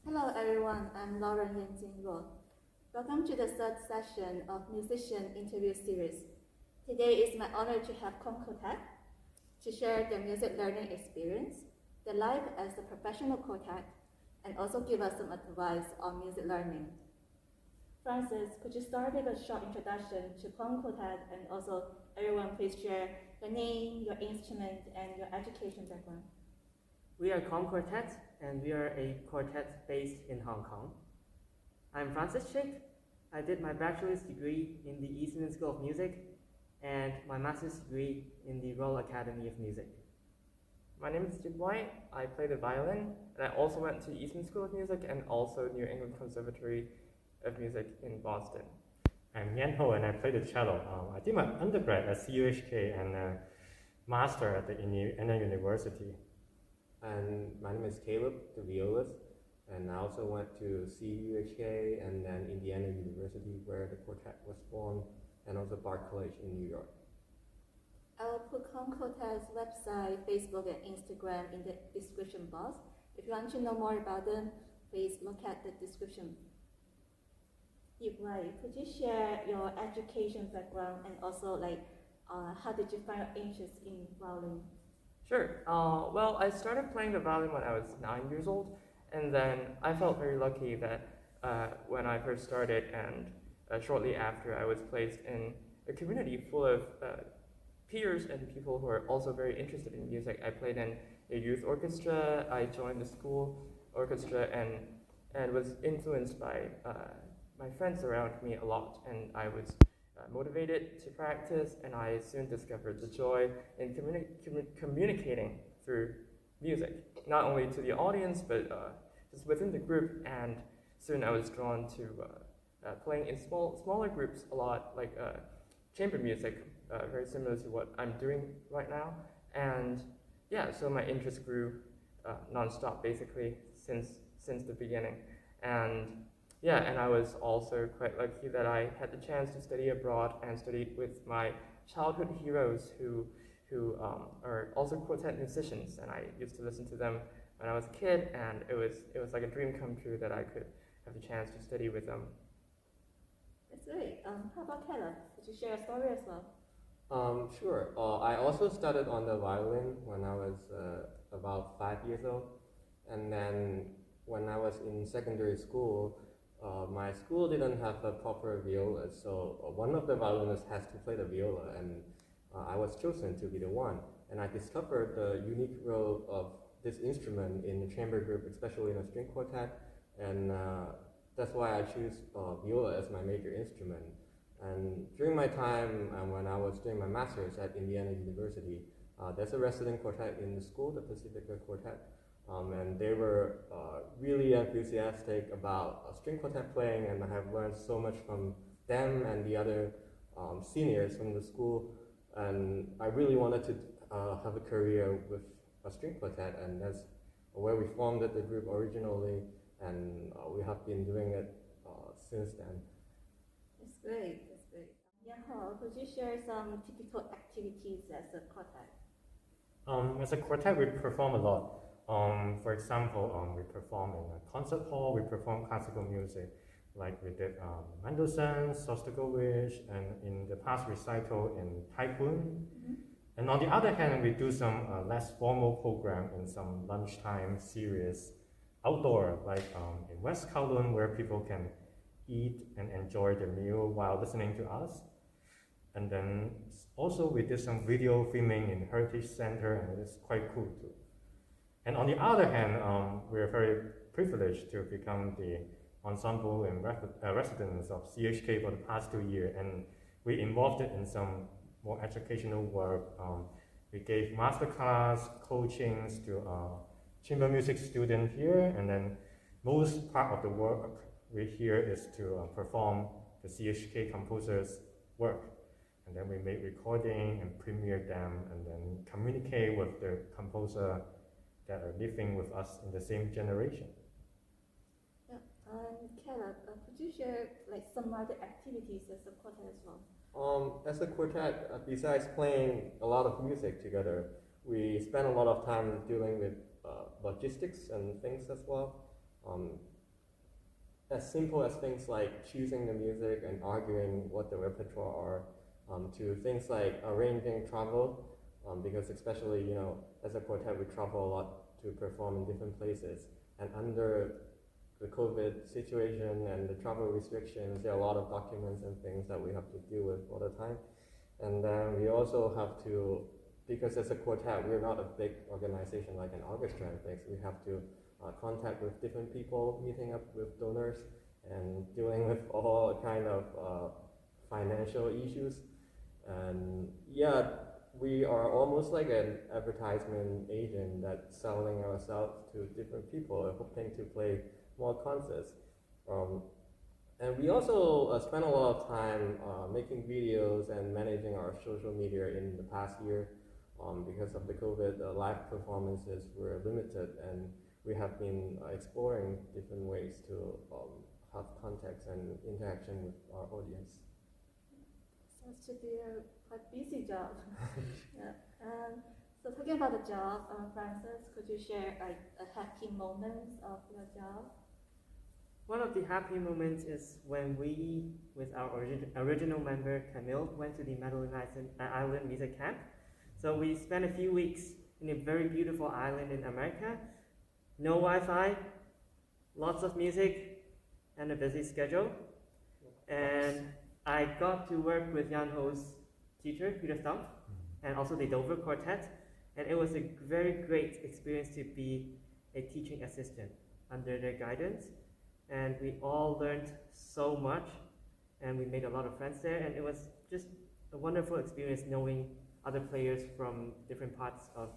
Hello everyone, I'm Lauren Yanjing Luo. Welcome to the third session of Musician Interview Series. Today is my honor to have Kong Quartet to share their music learning experience, their life as a professional quartet, and also give us some advice on music learning. Francis, could you start with a short introduction to Kong Quartet, and also everyone please share your name, your instrument, and your education background. We are Kong Quartet, and we are a quartet based in Hong Kong. I'm Francis Chick. I did my bachelor's degree in the Eastman School of Music and my master's degree in the Royal Academy of Music. My name is Jip White. I play the violin, and I also went to Eastman School of Music and also New England Conservatory of Music in Boston. I'm Yan Ho, and I play the cello. I did my undergrad at CUHK and master at the Indiana University. And my name is Caleb, the violist, and I also went to CUHK and then Indiana University, where the quartet was formed, and also Bard College in New York. I will put Kong Quartet's website, Facebook, and Instagram in the description box. If you want to know more about them, please look at the description. Right, could you share your education background and also how did you find your interest in violin? Sure. Well, I started playing the violin when I was 9 years old, and then I felt very lucky that when I first started and shortly after, I was placed in a community full of peers and people who are also very interested in music. I played in a youth orchestra. I joined the school orchestra and was influenced by my friends around me a lot, and I was motivated to practice, and I soon discovered the joy in communicating through music, not only to the audience, but just within the group, and soon I was drawn to playing in smaller groups a lot, like chamber music, very similar to what I'm doing right now, and yeah, so my interest grew non-stop basically since the beginning, and yeah, and I was also quite lucky that I had the chance to study abroad and study with my childhood heroes who are also quartet musicians, and I used to listen to them when I was a kid, and it was like a dream come true that I could have the chance to study with them. That's great. How about Caleb? Could you share a story as well? Sure. I also started on the violin when I was about 5 years old, and then when I was in secondary school, my school didn't have a proper viola, so one of the violinists has to play the viola, and I was chosen to be the one. And I discovered the unique role of this instrument in the chamber group, especially in a string quartet, and that's why I choose viola as my major instrument. And during my time when I was doing my master's at Indiana University, there's a resident quartet in the school, the Pacifica Quartet, and they were really enthusiastic about string quartet playing, and I have learned so much from them and the other seniors from the school, and I really wanted to have a career with a string quartet, and that's where we formed the group originally, and we have been doing it since then. That's great, that's great. Yan Ho, could you share some typical activities as a quartet? As a quartet, we perform a lot. For example, we perform in a concert hall, we perform classical music, like we did Mendelssohn, Shostakovich, and in the past recital in Typhoon. Mm-hmm. And on the other hand, we do some less formal program in some lunchtime series outdoor, like in West Kowloon, where people can eat and enjoy their meal while listening to us. And then also we did some video filming in Heritage Center, and it's quite cool too. And on the other hand, we're very privileged to become the ensemble and residents of CHK for the past 2 years, and we involved it in some more educational work. We gave masterclass coachings to chamber music students here, and then most part of the work we here is to perform the CHK composers' work. And then we make recording and premiere them, and then communicate with the composer that are living with us in the same generation. Yeah, Caleb, could you share some other activities as a quartet as well? As a quartet, besides playing a lot of music together, we spend a lot of time dealing with logistics and things as well. as simple as things like choosing the music and arguing what the repertoire are, to things like arranging travel, because especially, as a quartet, we travel a lot to perform in different places. And under the COVID situation and the travel restrictions, there are a lot of documents and things that we have to deal with all the time. And then we also have to, because as a quartet, we're not a big organization like an orchestra and things, we have to contact with different people, meeting up with donors, and dealing with all kind of financial issues. And yeah, we are almost like an advertisement agent that's selling ourselves to different people, hoping to play more concerts. And we also spent a lot of time making videos and managing our social media in the past year. Because of the COVID, live performances were limited, and we have been exploring different ways to have contacts and interaction with our audience. Sounds to be a quite busy job. Yeah. So talking about the job, Francis, could you share a happy moment of your job? One of the happy moments is when we, with our original member Camille, went to the Madeline Island Music Camp. So we spent a few weeks in a very beautiful island in America. No Wi-Fi, lots of music, and a busy schedule. And I got to work with Jan Ho's teacher, Peter Stump, and also the Dover Quartet. And it was a very great experience to be a teaching assistant under their guidance. And we all learned so much, and we made a lot of friends there, and it was just a wonderful experience knowing other players from different parts of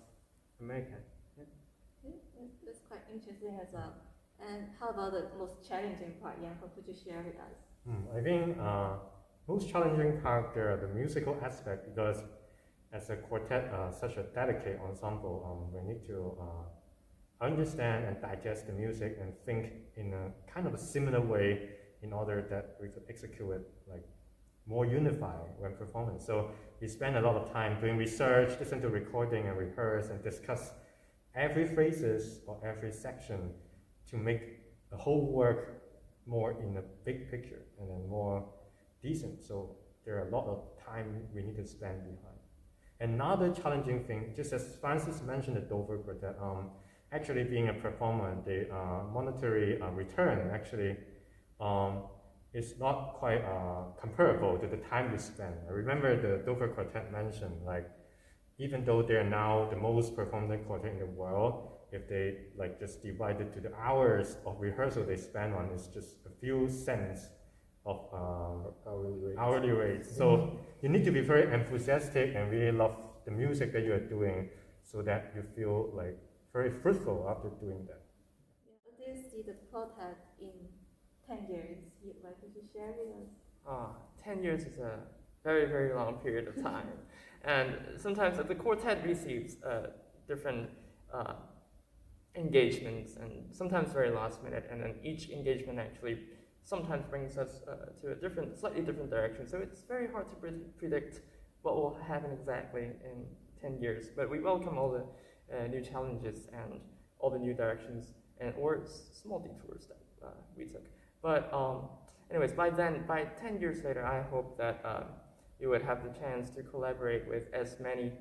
America. Yeah, that's quite interesting as well. And how about the most challenging part, Yanko? Could you share with us? I think most challenging part there are the musical aspect, because as a quartet, such a delicate ensemble, we need to understand and digest the music and think in a kind of a similar way in order that we could execute it like more unified when performing. So we spend a lot of time doing research, listen to recording and rehearse and discuss every phrases or every section to make the whole work more in a big picture and then more decent. So there are a lot of time we need to spend behind. Another challenging thing, just as Francis mentioned, the Dover Quartet, actually being a performer, the monetary return actually is not quite comparable to the time you spend. I remember the Dover Quartet mentioned, like, even though they're now the most performed quartet in the world, if they like just divide it to the hours of rehearsal they spend on, it's just a few cents of hourly rates. So you need to be very enthusiastic and really love the music that you are doing, so that you feel like very fruitful after doing that. Yeah, what do you see the quartet in 10 years? What could you share with us? 10 years is a very, very long period of time. And sometimes the quartet receives different engagements, and sometimes very last minute, and then each engagement actually sometimes brings us to a slightly different direction. So it's very hard to predict what will happen exactly in 10 years. But we welcome all the new challenges and all the new directions or small detours that we took. But anyways, by 10 years later, I hope that you would have the chance to collaborate with as many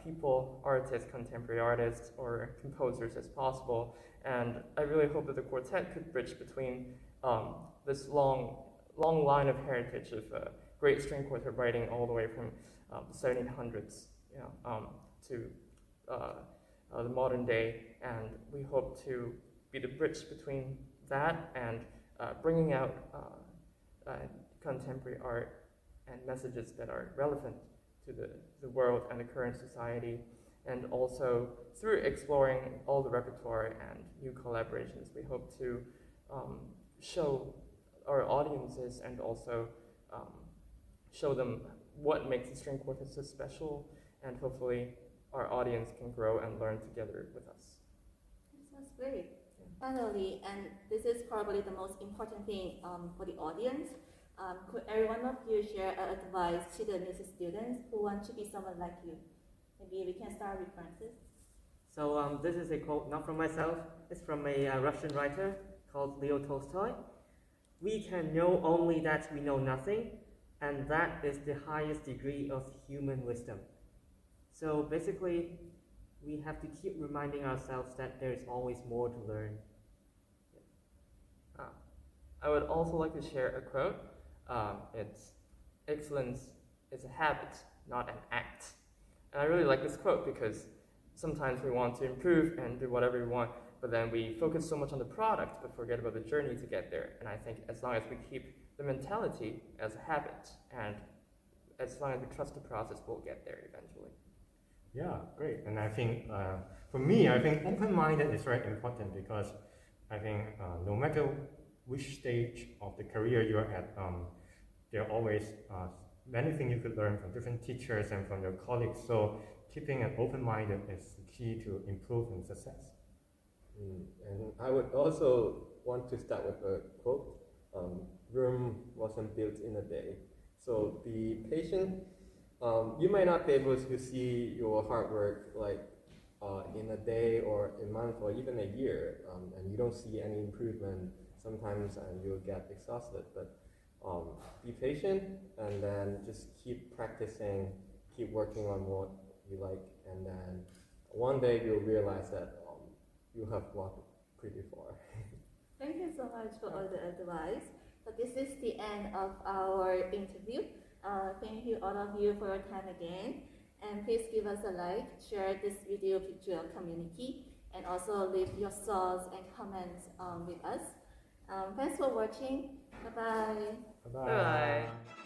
people, artists, contemporary artists, or composers as possible. And I really hope that the quartet could bridge between this long line of heritage of great string quartet writing all the way from the 1700s, to the modern day. And we hope to be the bridge between that and bringing out contemporary art and messages that are relevant to the world and the current society, and also through exploring all the repertoire and new collaborations, we hope to show our audiences and also show them what makes the string quartet so special, and hopefully our audience can grow and learn together with us. That sounds great. Finally, and this is probably the most important thing for the audience, could every one of you share advice to the music students who want to be someone like you? Maybe we can start with Francis. So this is a quote not from myself, it's from a Russian writer called Leo Tolstoy. we can know only that we know nothing, and that is the highest degree of human wisdom. So basically, we have to keep reminding ourselves that there is always more to learn. I would also like to share a quote. It's excellence is a habit, not an act. And I really like this quote because sometimes we want to improve and do whatever we want, but then we focus so much on the product but forget about the journey to get there. And I think as long as we keep the mentality as a habit and as long as we trust the process, we'll get there eventually. Yeah, great. And I think for me, I think open-minded is very important because I think no matter which stage of the career you're at, there are always many things you could learn from different teachers and from your colleagues. So keeping an open-minded is the key to improve and success. And I would also want to start with a quote. Rome wasn't built in a day. So be patient. You might not be able to see your hard work like in a day or a month or even a year, and you don't see any improvement sometimes, and you'll get exhausted. But be patient, and then just keep practicing, keep working on what you like, and then one day you'll realize that you have walked pretty far. Thank you so much for all the advice. So this is the end of our interview. Thank you all of you for your time again. And please give us a like, share this video with your community, and also leave your thoughts and comments with us. Thanks for watching. Bye-bye. Bye-bye. Bye.